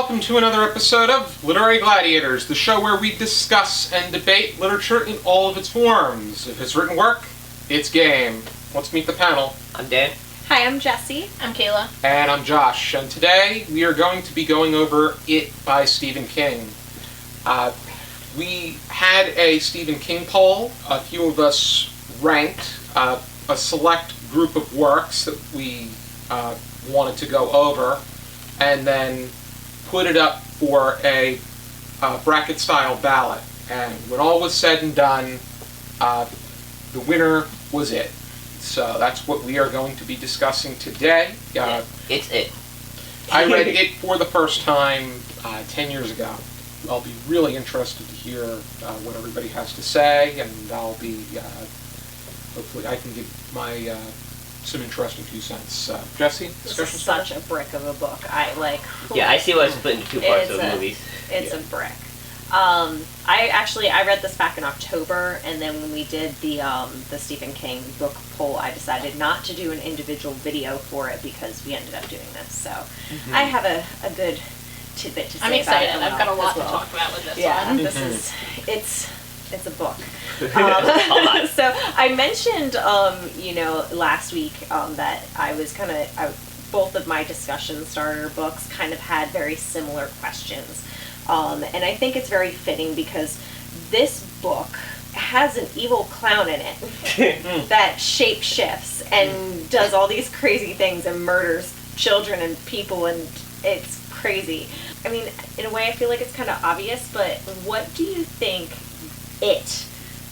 welcome to another episode of Literary Gladiators, the show where we discuss and debate literature in all of its forms. If it's written work, it's game. Let's meet the panel. I'm Dan. Hi, I'm Jesi. I'm Kaila. And I'm Josh. And today we are going to be going over It by Stephen King. We had a Stephen King poll. A few of us ranked a select group of works that we wanted to go over, and then put it up for a bracket-style ballot. And when all was said and done, the winner was It. So that's what we are going to be discussing today. It's It. I read It for the first time 10 years ago. I'll be really interested to hear what everybody has to say, and I'll be, hopefully I can give my some interesting 2 cents. Jesi, This is such a brick of a book. Yeah, I see why it's split into 2 parts of the movies. It's a brick. I read this back in October, and then when we did the Stephen King book poll, I decided not to do an individual video for it because we ended up doing this. So I have a good tidbit to say. I'm excited. about it. I've got a lot to talk about with this Yeah, one. it's a book. So I mentioned, last week that I was both of my discussion starter books kind of had very similar questions. And I think it's very fitting because this book has an evil clown in it that shape shifts and does all these crazy things and murders children and people, and it's crazy. I mean, in a way I feel like it's kind of obvious, but what do you think it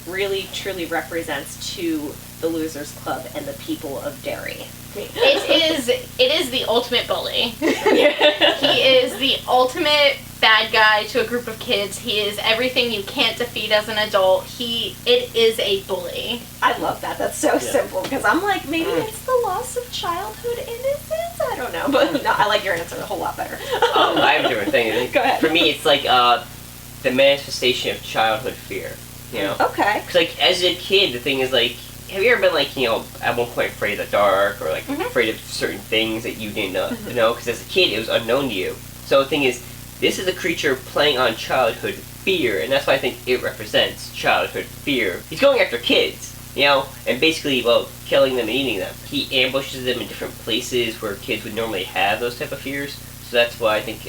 really truly represents to the Losers Club and the people of Derry? It is the ultimate bully. He is the ultimate bad guy to a group of kids. He is everything you can't defeat as an adult. It is a bully. I love that. That's so simple, because I'm like, maybe it's the loss of childhood innocence? I don't know. But no, I like your answer a whole lot better. I have a different thing. Go ahead. For me, it's like the manifestation of childhood fear. You know? Okay. Because, like, as a kid, the thing is, like, have you ever been, like, at one point afraid of the dark, or, like, afraid of certain things that you didn't know? Because as a kid, it was unknown to you. So the thing is, this is a creature playing on childhood fear, and that's why I think it represents childhood fear. He's going after kids, and basically, killing them and eating them. He ambushes them in different places where kids would normally have those type of fears, so that's why I think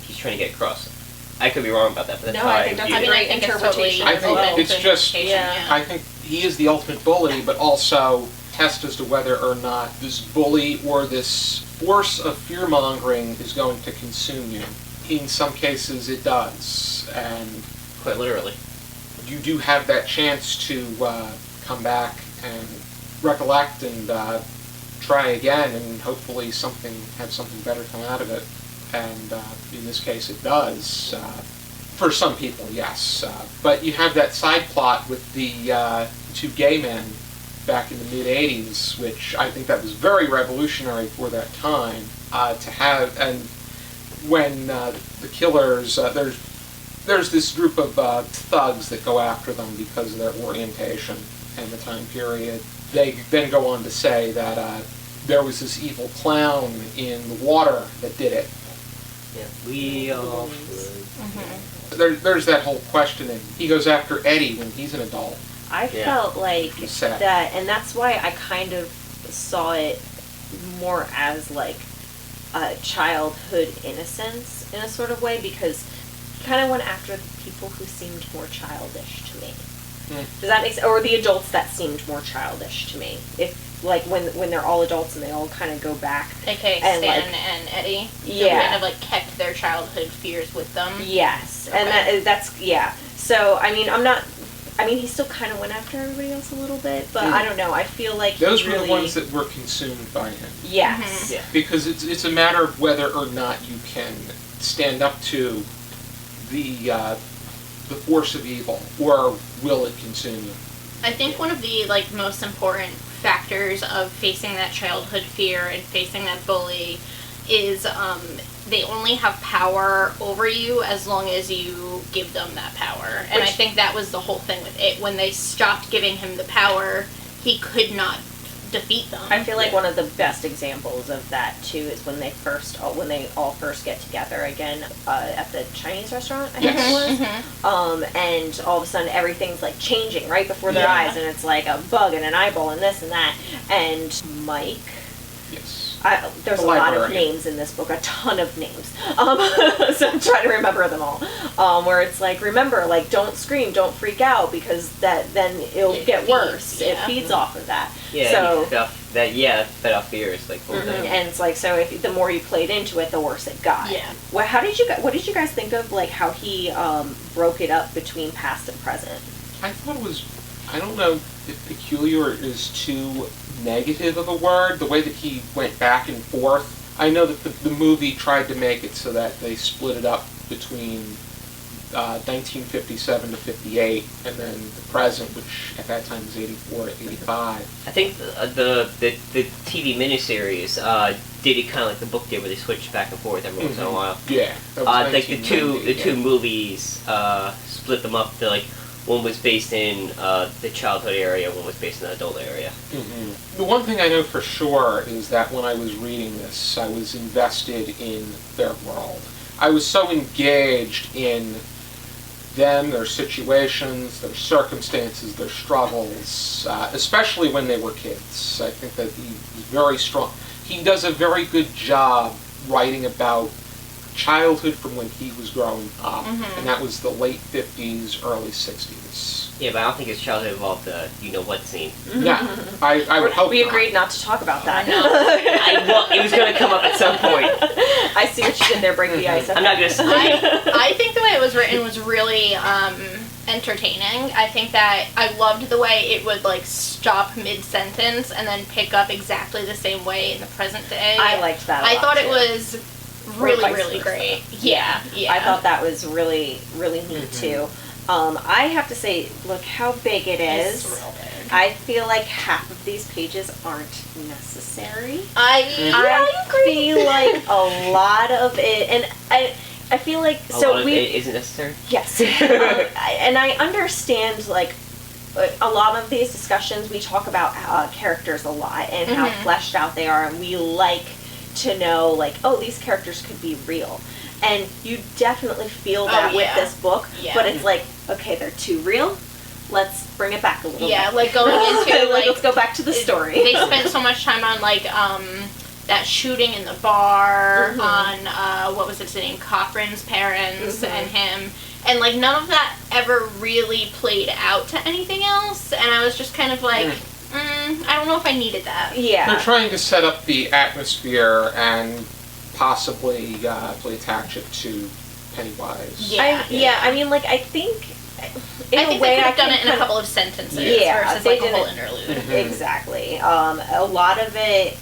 he's trying to get across. I could be wrong about that, but that's how I view it. great interpretation. I think it's just, Yeah. I think he is the ultimate bully, but also test as to whether or not this bully or this force of fear-mongering is going to consume you. In some cases it does, and Quite literally. you do have that chance to come back and recollect and try again, and hopefully have something better come out of it. And in this case it does. For some people, yes. But you have that side plot with the 2 gay men back in the mid-'80s, which I think that was very revolutionary for that time to have. And when the killers, there's this group of thugs that go after them because of their orientation and the time period. They then go on to say that there was this evil clown in the water that did it. Yeah, we all There's that whole questioning. He goes after Eddie when he's an adult. I felt like Sad. that, and that's why I kind of saw it more as like a childhood innocence in a sort of way, because he kind of went after the people who seemed more childish to me. Does that make sense? Or the adults that seemed more childish to me. If like when they're all adults and they all kind of go back. AKA and, Stan like, and Eddie. Yeah. Who kind of like kept their childhood fears with them. Yes, Okay. and that's So he still kind of went after everybody else a little bit, but I don't know. I feel like Those were the ones that were consumed by him. Yes. Yeah. Because it's a matter of whether or not you can stand up to the force of evil, or will it consume you? I think one of the most important factors of facing that childhood fear and facing that bully is they only have power over you as long as you give them that power. And I think that was the whole thing with it. When they stopped giving him the power, he could not defeat them. I feel like one of the best examples of that too is when they all first get together again at the Chinese restaurant, I think it was, and all of a sudden everything's like changing right before their eyes, and it's like a bug and an eyeball and this and that, and Mike. Yes. There's a lot of names in this book, a ton of names. So I'm trying to remember them all. Where it's like, remember, like, don't scream, don't freak out, because then it'll get worse. It feeds off of that. Yeah. So fed off fears, like. And it's like, so if the more you played into it, the worse it got. Yeah. What did you guys think of like how he broke it up between past and present? I thought it was, I don't know if peculiar is too negative of a word, the way that he went back and forth. I know that the movie tried to make it so that they split it up between 1957 to 58, and then the present, which at that time was 84 to 85. I think the TV miniseries did it kind of like the book did, where they switched back and forth every once in a while. Yeah. That was like the two movies split them up. To, like, one was based in the childhood area, one was based in the adult area. The one thing I know for sure is that when I was reading this, I was invested in their world. I was so engaged in them, their situations, their circumstances, their struggles, especially when they were kids. I think that he's very strong. He does a very good job writing about childhood from when he was growing up, and that was the late 50s, early 60s. Yeah, but I don't think his childhood involved the you-know-what scene. Yeah, I would hope We not. agreed not to talk about that. It was going to come up at some point. I see what you did there, break the ice. I'm not going to say. I think the way it was written was really entertaining. I think that I loved the way it would like stop mid-sentence and then pick up exactly the same way in the present day. I liked that a I lot, thought too. it was really great. Yeah. I thought that was really neat too. I have to say, look how big it is. It's real big. I feel like half of these pages aren't necessary. I feel like a lot of it, and I feel like A lot of it isn't necessary? Yes. And I understand, like, a lot of these discussions, we talk about characters a lot and how fleshed out they are, and we like to know, like, oh, these characters could be real. And you definitely feel that with this book, but it's like, okay, they're too real. Let's bring it back a little bit. Yeah, like going into, like, let's go back to the story. They spent so much time on, like, that shooting in the bar, on, what was his name, Cochran's parents and him. And, like, none of that ever really played out to anything else. And I was just kind of like, I don't know if I needed that. Yeah. They're trying to set up the atmosphere and possibly attach it to Pennywise. I mean, like, I think in I think a way they could I have done can it in a couple of sentences versus they like a whole didn't- interlude. Exactly. A lot of it,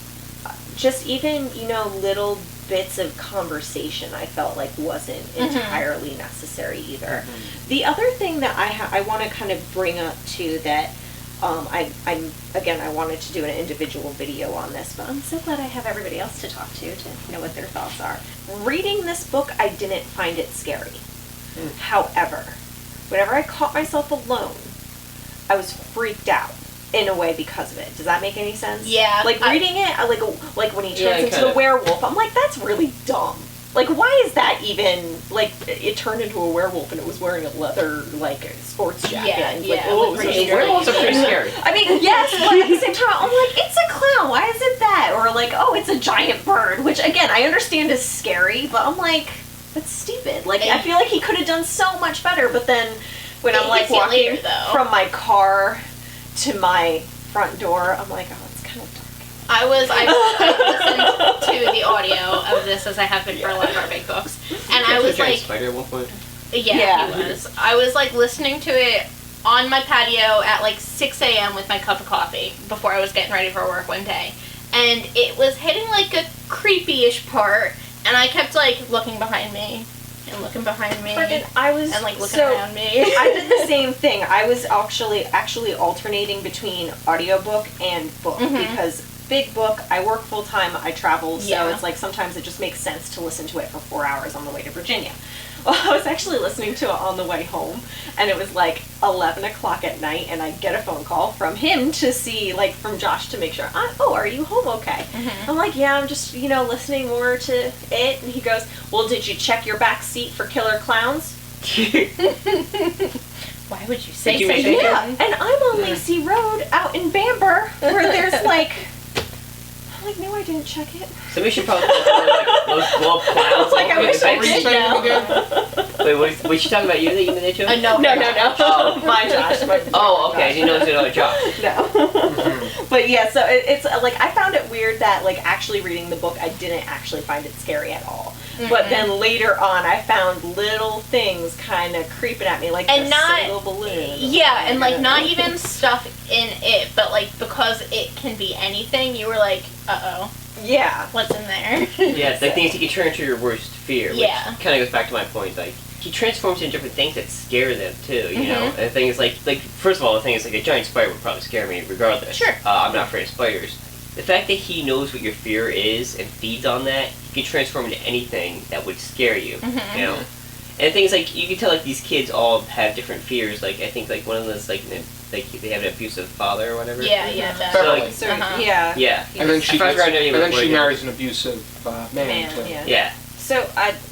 just even, little bits of conversation I felt like wasn't entirely necessary either. The other thing that I want to kind of bring up too that I wanted to do an individual video on this, but I'm so glad I have everybody else to talk to know what their thoughts are. Reading this book, I didn't find it scary. However, whenever I caught myself alone, I was freaked out in a way because of it. Does that make any sense? Yeah. Like reading it, like when he turns into the werewolf, I'm like, that's really dumb. Like, why is that even, like, it turned into a werewolf and it was wearing a leather, like, sports jacket. And like, oh, werewolves are pretty scary. I mean, yes, but at the same time, I'm like, it's a clown, why is it that? Or like, oh, it's a giant bird, which, again, I understand is scary, but I'm like, that's stupid. Like, I feel like he could have done so much better, but then when I'm, like, walking from my car to my front door, I'm like, oh, it's kind of dark. I listened to the audio of this as I have been for a lot of our big books, and I was like, Spider at one point. Yeah, he was. I was like listening to it on my patio at like 6 a.m. with my cup of coffee before I was getting ready for work one day, and it was hitting like a creepy-ish part, and I kept like looking behind me. And looking behind me, and like looking around me. I did the same thing. I was actually alternating between audiobook and book because big book, I work full time, I travel, so it's like sometimes it just makes sense to listen to it for 4 hours on the way to Virginia. Well, I was actually listening to it on the way home, and it was like 11 o'clock at night, and I get a phone call from him to see, like, from Josh to make sure, oh, are you home okay? Mm-hmm. I'm like, yeah, I'm just, listening more to it. And he goes, well, did you check your back seat for killer clowns? Why would you say Did you such make a it? thing? Yeah, and I'm on Lacey Road out in Bamber, where there's like, I'm like, no, I didn't check it. Somebody should probably put those blow up clouds. Like, I all over wish the I back did seat. now. Wait, was she talking about you that you made that joke? No. No. Oh. My Josh. Oh, okay. I didn't know it was another Josh. No. But yeah, so it's like, I found it weird that, like, actually reading the book, I didn't actually find it scary at all. But then later on, I found little things kind of creeping at me, like And the not- single balloon. Yeah, and like not even stuff in it, but like because it can be anything, you were like, uh-oh, Yeah. what's in there? Yeah, the thing is, he can turn into your worst fear, which Yeah. kind of goes back to my point. Like, he transforms into different things that scare them too. You know, and the thing is, like first of all, the thing is, like, a giant spider would probably scare me regardless. Sure. I'm not afraid of spiders. The fact that he knows what your fear is and feeds on that, he can transform into anything that would scare you. You know. And the thing is, like, you can tell, like, these kids all have different fears. Like, I think, like, one of them is, like they have an abusive father or whatever. Yeah, So, So, like, like, So, Uh-huh. yeah. yeah. and then she I forgot her name, but like, marries an abusive man too. Yeah. Yeah. So,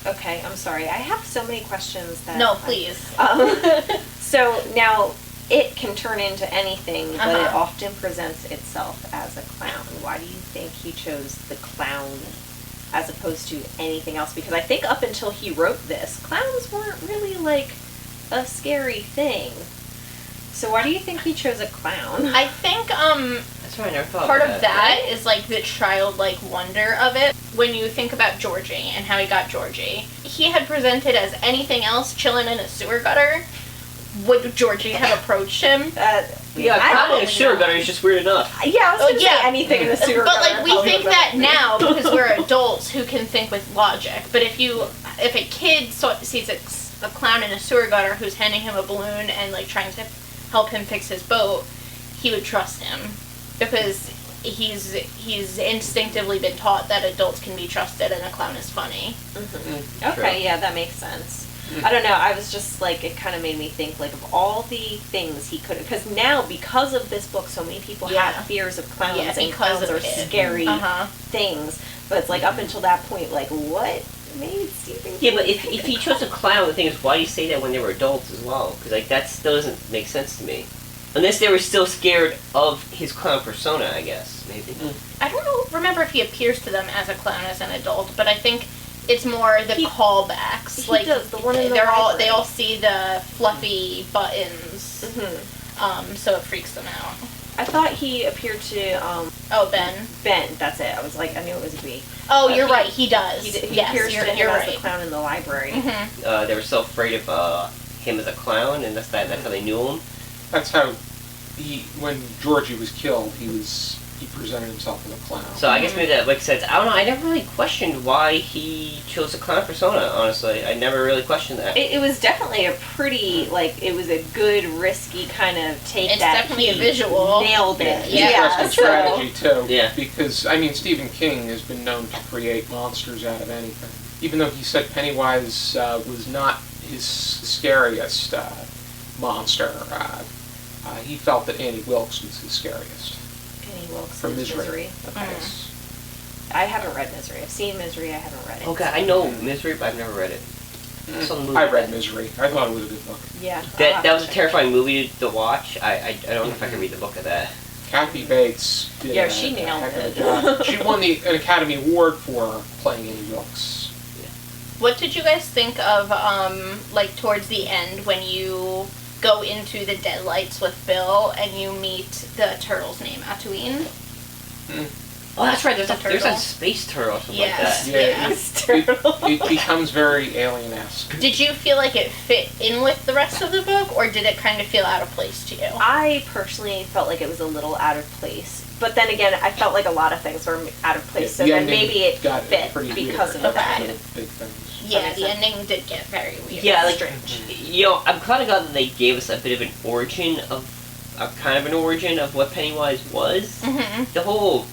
okay, I'm sorry. I have so many questions that... No, please. So, now, it can turn into anything, but it Uh-huh. often presents itself as a clown. Why do you think he chose the clown as opposed to anything else? Because I think up until he wrote this, clowns weren't really, like, a scary thing. So why do you think he chose a clown? I think That's right. I never thought part about of that is like the childlike wonder of it. When you think about Georgie and how he got Georgie, he had presented as anything else chilling in a sewer gutter. Would Georgie have approached him? Yeah, I probably don't a sewer know. gutter is just weird enough. Yeah, I was Oh, gonna say yeah. anything in the sewer But gutter. like we think that now because we're adults who can think with logic. But if a kid sees a clown in a sewer gutter who's handing him a balloon and like trying to help him fix his boat, he would trust him because he's instinctively been taught that adults can be trusted and a clown is funny. Okay, yeah, that makes sense. I don't know, I was just like, it kind of made me think, like, of all the things he could have, because now, because of this book, so many people Yeah. have fears of clowns, Yeah, and because clowns of are it. scary Uh-huh. things, but it's like, up until that point, like, what made Stephen Yeah, King but if he chose a clown, the thing is, why do you say that when they were adults as well? Because, like, that still doesn't make sense to me. Unless they were still scared of his clown persona, I guess, maybe. I don't remember if he appears to them as a clown as an adult, but I think it's more the He- callbacks. he like does, the one in the they library. all see the fluffy buttons, so it freaks them out. I thought he appeared to, Oh, Ben. Ben, that's it, I was like, I knew it was a B. Oh, But you're he- right. He does. He yes, appears you're, to him you're as right. the clown in the library. They were so afraid of him as a clown, and that's how they knew him. That's how when Georgie was killed, he presented himself as a clown. So I guess maybe that makes sense. I don't know. I never really questioned why he chose a clown persona. Honestly, I never really questioned that. It was definitely a pretty, like, it was a good, risky kind of take. It's that definitely he a visual. nailed it. Yeah. Interesting so- strategy too. Yeah. Because I mean, Stephen King has been known to create monsters out of anything. Even though he said Pennywise was not his scariest monster, he felt that Annie Wilkes was his scariest. Penny Wilkes From is Misery. Okay. Yes. I haven't read Misery. I've seen Misery. I haven't read it. Okay, I know Misery, but I've never read it. I saw the movie. I read Misery. I thought it was a good book. Yeah. That was a terrifying movie to watch. I don't know if I can read the book of that. Kathy Bates did Yeah, a she nailed heck of a it. job. She won an Academy Award for playing Annie Wilkes. What did you guys think of, like, towards the end when you go into the Deadlights with Bill and you meet the turtle's name, Tatooine? Oh, that's right. There's The a turtle. space turtle or something Yes. like that. Yeah, It's turtle. it becomes very alien-esque. Did you feel like it fit in with the rest of the book, or did it kind of feel out of place to you? I personally felt like it was a little out of place. But then again, I felt like a lot of things were out of place. So The then ending maybe it got fit pretty because weird. of that. Okay. Big things. Yeah, makes the sense. ending did get very weird. Yeah, like, Strange. you know, I'm kind of glad that they gave us a bit of an origin of what Pennywise was. Mm-hmm. The whole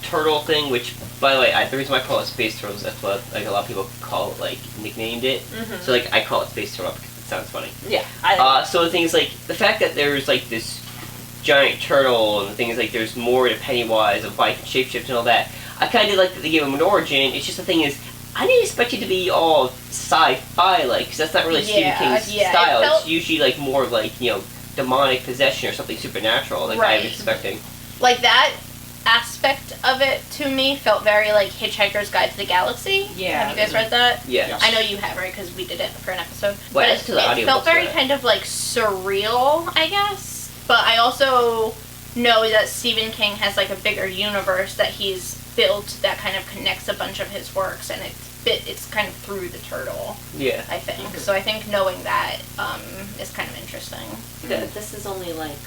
turtle thing, which, by the way, the reason why I call it space turtles, that's what like a lot of people call it, like nicknamed it. So like I call it space turtle because it sounds funny. Yeah. So the thing is like the fact that there's like this giant turtle and the thing is like there's more to Pennywise of why he can shapeshift and all that. I kind of did like that they gave him an origin. It's just the thing is I didn't expect it to be all sci-fi like because that's not really Stephen King's style. It's usually like more of like demonic possession or something supernatural like I was expecting. Like that aspect of it to me felt very like Hitchhiker's Guide to the Galaxy. Yeah. Have you guys read that? Yeah. Yes. I know you have, right? Because we did it for an episode. Well, but it felt very kind of like surreal, I guess. But I also know that Stephen King has like a bigger universe that he's built that kind of connects a bunch of his works, and it's kind of through the turtle. Yeah. I think. So I think knowing that is kind of interesting. This is only like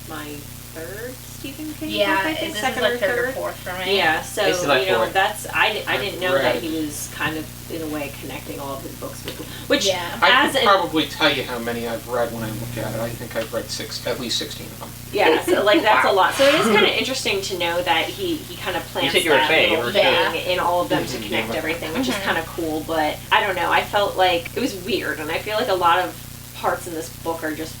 my third Stephen King book, Yeah, I think, this second is like or third or third. fourth for me. Yeah, so This is my fourth. that's I didn't know Right. that he was kind of in a way connecting all of his books with, which Yeah. I can probably tell you how many I've read when I look at it. I think I've read at least 16 of them. yeah, so like that's Wow. a lot. So it is kind of interesting to know that he kind of plants said you were a that fan, little you thing were sure. in all of them to connect everything, which is kind of cool. But I don't know, I felt like it was weird, and I feel like a lot of parts in this book are just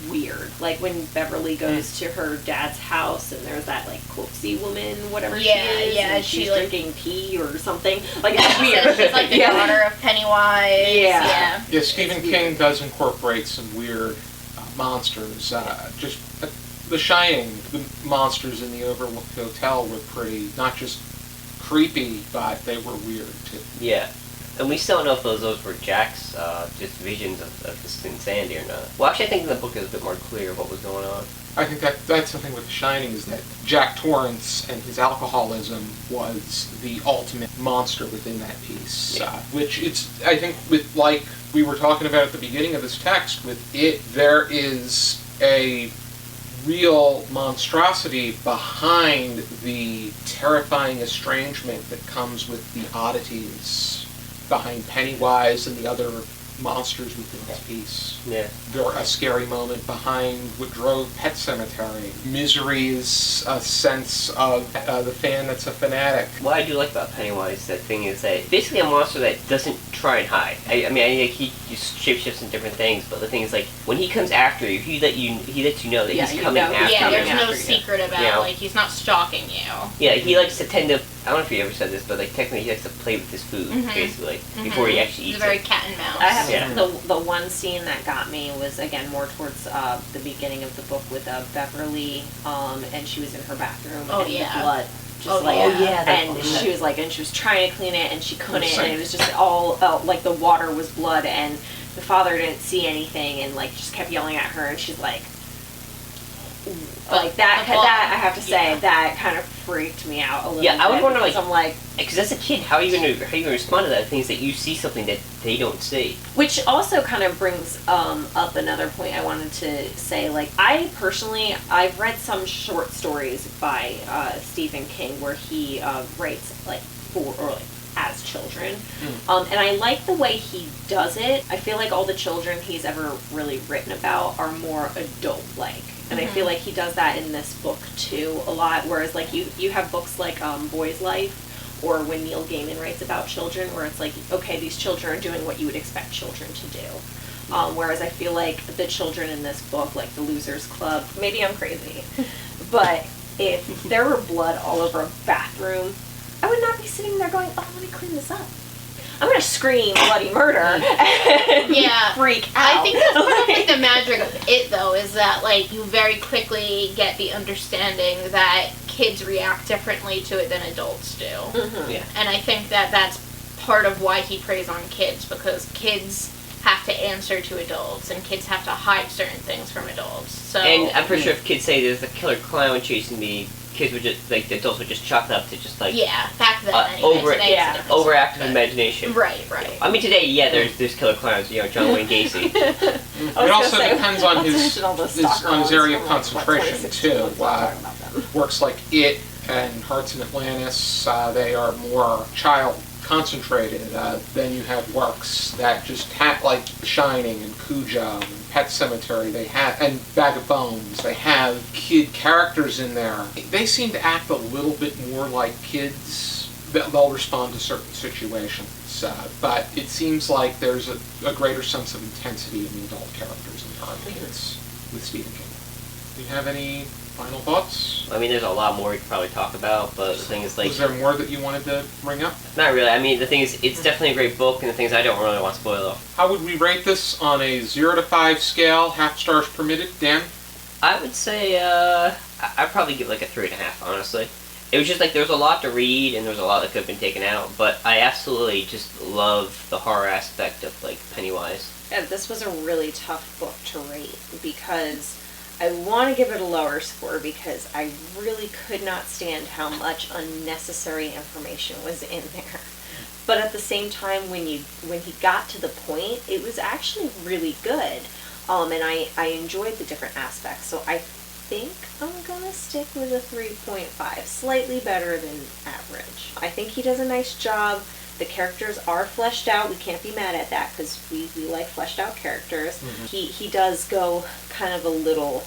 weird. Like when Beverly goes to her dad's house and there's that like Quoxie woman, whatever she is, and she's like, drinking tea or something. Like it's weird. She's like the daughter of Pennywise. Yeah. Yeah, Stephen King does incorporate some weird monsters. Just The Shining, the monsters in the Overlook Hotel were pretty, not just creepy, but they were weird too. Yeah. And we still don't know if those were Jack's just visions of this insanity or not. Well, actually, I think the book is a bit more clear what was going on. I think that's the thing with The Shining is that Jack Torrance and his alcoholism was the ultimate monster within that piece. Yeah. Which I think with, like we were talking about at the beginning of this text, with it, there is a real monstrosity behind the terrifying estrangement that comes with the oddities behind Pennywise and the other monsters within this piece. Yeah. There a scary moment behind what drove Pet Sematary. Misery is a sense of the fan that's a fanatic. What I do like about Pennywise, that thing is that basically a monster that doesn't try and hide. I mean, I think he just shapeshifts in different things, but the thing is like when he comes after you, he lets you know that he's coming after you. Yeah, there's no after secret about you know? like he's not stalking you. Yeah, he likes to tend to. I don't know if you ever said this, but like technically he likes to play with his food basically before he actually eats He's very it. cat and mouse. I have Yeah. the one scene that got me was again more towards the beginning of the book with Beverly, and she was in her bathroom and the blood. And she was like, and she was trying to clean it and she couldn't, and it was just all like the water was blood, and the father didn't see anything and like just kept yelling at her, and she's like that I have to say that kind of freaked me out a little bit. Yeah, I was wondering, like, I'm like, because as a kid, how are you gonna respond to that? Things that you see something that they don't see. which also kind of brings up another point I wanted to say. Like, I've read some short stories by Stephen King where he writes like for or like as children, and I like the way he does it. I feel like all the children he's ever really written about are more adult-like. And I feel like he does that in this book too a lot, whereas like you have books like Boy's Life or when Neil Gaiman writes about children where it's like, okay, these children are doing what you would expect children to do. Whereas I feel like the children in this book, like the Losers Club, maybe I'm crazy, but if there were blood all over a bathroom, I would not be sitting there going, oh, let me clean this up. I'm gonna scream bloody murder and freak out. I think that's part of like the magic of it though, is that like you very quickly get the understanding that kids react differently to it than adults do. Yeah. And I think that that's part of why he preys on kids, because kids have to answer to adults and kids have to hide certain things from adults. So And I'm pretty sure if kids say there's a killer clown chasing me, kids would just, like, the adults would just chalk it up to just, like, back then anyway. Today it's a different overactive story, imagination. Right. I mean, today, there's killer clowns, John Wayne Gacy. It also depends on his area of concentration too. Works like It and Hearts in Atlantis, they are more child concentrated. Then you have works that just have, like Shining and Cujo and Pet Cemetery, and Bag of Bones, they have kid characters in there. They seem to act a little bit more like kids. They'll respond to certain situations, but it seems like there's a greater sense of intensity in the adult characters than there are in kids with Stephen King. Do you have any final thoughts? I mean, there's a lot more we could probably talk about, but the thing is, like... Was there more that you wanted to bring up? Not really. I mean, the thing is, it's definitely a great book, and the things I don't really want to spoil off. How would we rate this on a 0 to 5 scale, half stars permitted? Dan? I would say, I'd probably give like a 3.5, honestly. It was just like, there was a lot to read, and there was a lot that could have been taken out, but I absolutely just love the horror aspect of, like, Pennywise. Yeah, this was a really tough book to rate, because I want to give it a lower score because I really could not stand how much unnecessary information was in there. But at the same time, when he got to the point, it was actually really good. And I enjoyed the different aspects. So I think I'm gonna stick with a 3.5, slightly better than average. I think he does a nice job. The characters are fleshed out. We can't be mad at that because we like fleshed out characters. Mm-hmm. He does go kind of a little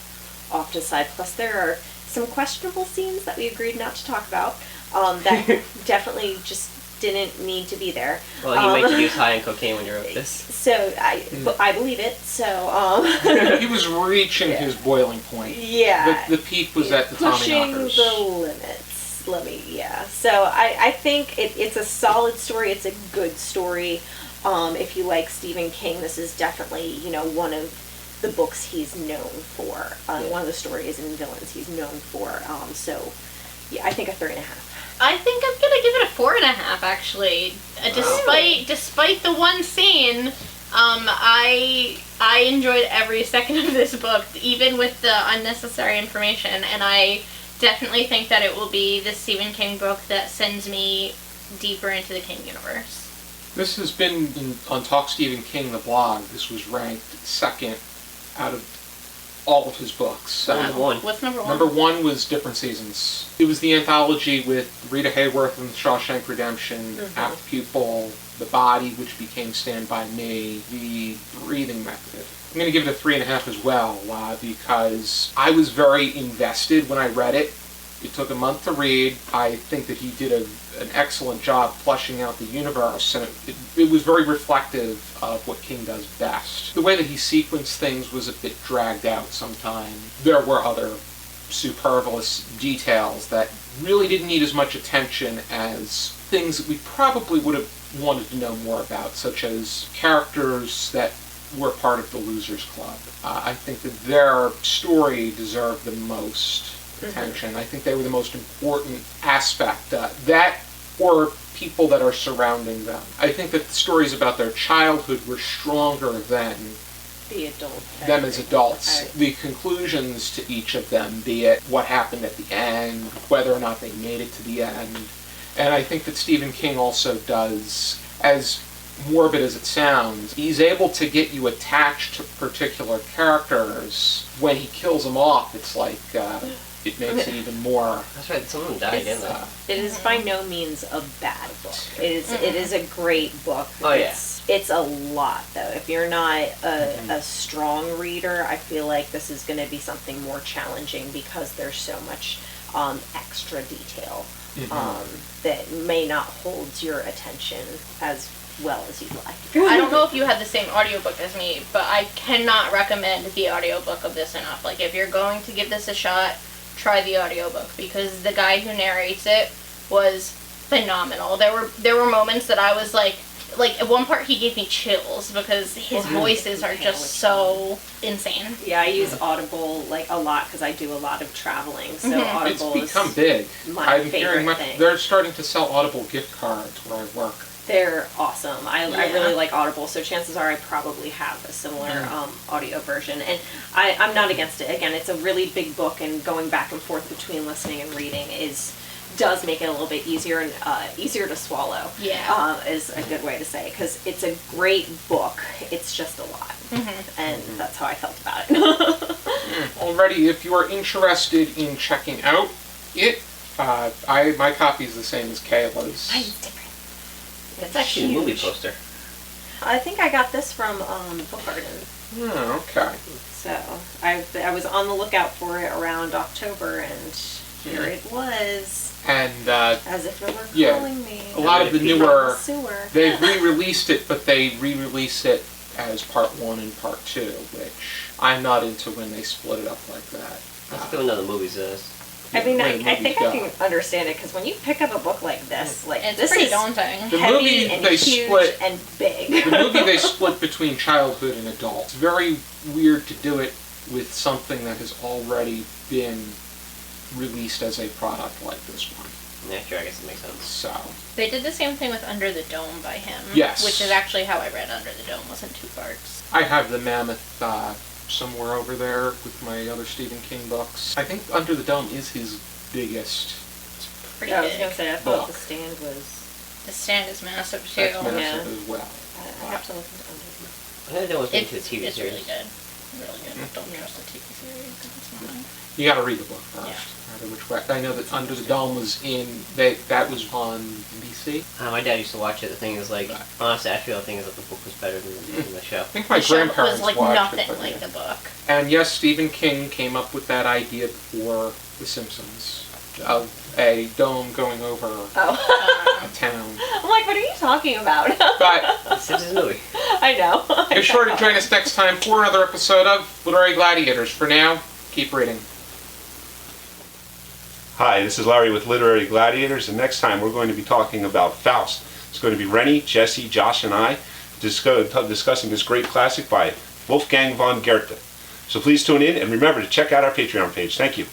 off to the side. Plus there are some questionable scenes that we agreed not to talk about that definitely just didn't need to be there. Well, he might use high on cocaine when you wrote this. So I believe it. So he was reaching his boiling point. Yeah. The peak was at the Tommyknockers. Pushing the limits. So I think it's a solid story. It's a good story. If you like Stephen King, this is definitely, one of the books he's known for. One of the stories and villains he's known for. So yeah, I think a 3.5. I think I'm gonna give it a 4.5. Actually, despite the one scene, I enjoyed every second of this book, even with the unnecessary information, and I definitely think that it will be the Stephen King book that sends me deeper into the King universe. This has been on Talk Stephen King, the blog. This was ranked second out of all of his books. Number one. What's number one? Number one was Different Seasons. It was the anthology with Rita Hayworth and Shawshank Redemption, Apt Pupil, The Body, which became Stand By Me, The Breathing Method. I'm going to give it a 3.5 as well, because I was very invested when I read it. It took a month to read. I think that he did an excellent job fleshing out the universe, and it was very reflective of what King does best. The way that he sequenced things was a bit dragged out sometimes. There were other superfluous details that really didn't need as much attention as things that we probably would have wanted to know more about, such as characters that were part of the Losers Club. I think that their story deserved the most attention. I think they were the most important aspect. That or people that are surrounding them. I think that the stories about their childhood were stronger than the adult them as adults. The conclusions to each of them, be it what happened at the end, whether or not they made it to the end. And I think that Stephen King also does, as morbid as it sounds, he's able to get you attached to particular characters. When he kills them off, it's like it makes it even more. That's right. Some of them died, didn't they? It is by no means a bad book. It is a great book. Oh yeah. It's a lot though. If you're not a strong reader, I feel like this is going to be something more challenging because there's so much extra detail that may not hold your attention as well as you'd like. I don't know if you had the same audiobook as me, but I cannot recommend the audiobook of this enough. Like, if you're going to give this a shot, try the audiobook, because the guy who narrates it was phenomenal. There were moments that I was like at one part he gave me chills because his voices are just so insane. Yeah, I use Audible a lot because I do a lot of traveling, so Audible it's become big. I'm hearing thing. They're starting to sell Audible gift cards where I work. They're awesome. I really like Audible, so chances are I probably have a similar audio version. And I'm not against it. Again, it's a really big book, and going back and forth between listening and reading does make it a little bit easier and easier to swallow. Yeah, is a good way to say, because it's a great book. It's just a lot, and that's how I felt about it. Alrighty, if you are interested in checking out it, my copy is the same as Kayla's. Mine's different. It's actually a movie huge. poster. I think I got this from Book Garden. Oh, okay. So I was on the lookout for it around October, and here it was, And as if it were Yeah. calling me. a lot of the From the newer, sewer. they've re-released it, but they re-release it as part 1 and part 2, which I'm not into when they split it up like that. Let's do another movies. I mean, Where the I think movies I can understand it, because when you pick up a book like this, like It's this pretty is daunting. The heavy movie and they huge split- and big. The movie they split between childhood and adult. It's very weird to do it with something that has already been released as a product like this one. Yeah, sure, I guess it makes sense. So, They did the same thing with Under the Dome by him. Yes. Which is actually how I read Under the Dome, was in 2 parts. I have the Mammoth somewhere over there with my other Stephen King books. I think Under the Dome is his biggest. Pretty Yeah, I was big. gonna say, I thought book. The Stand was. The Stand is massive too. That's massive Yeah. as well. I have to listen to Under the I think that was into the It's TV really series. good. Really good. Don't trust the TV series, 'cause it's not. You gotta read the book first. Yeah. Either which way. I know that Under the Dome was that was on NBC. My dad used to watch it. The thing is, like, honestly, I feel the thing is that the book was better than the show. I think my The show grandparents was like watched nothing it. But like yeah. the book. And yes, Stephen King came up with that idea before The Simpsons of a dome going over Oh. a town. I'm like, what are you talking about? But The Simpsons movie. I know. be sure to join us next time for another episode of Literary Gladiators. For now, keep reading. Hi, this is Larry with Literary Gladiators, and next time we're going to be talking about Faust. It's going to be Rennie, Jesse, Josh, and I discussing this great classic by Wolfgang von Goethe. So please tune in, and remember to check out our Patreon page. Thank you.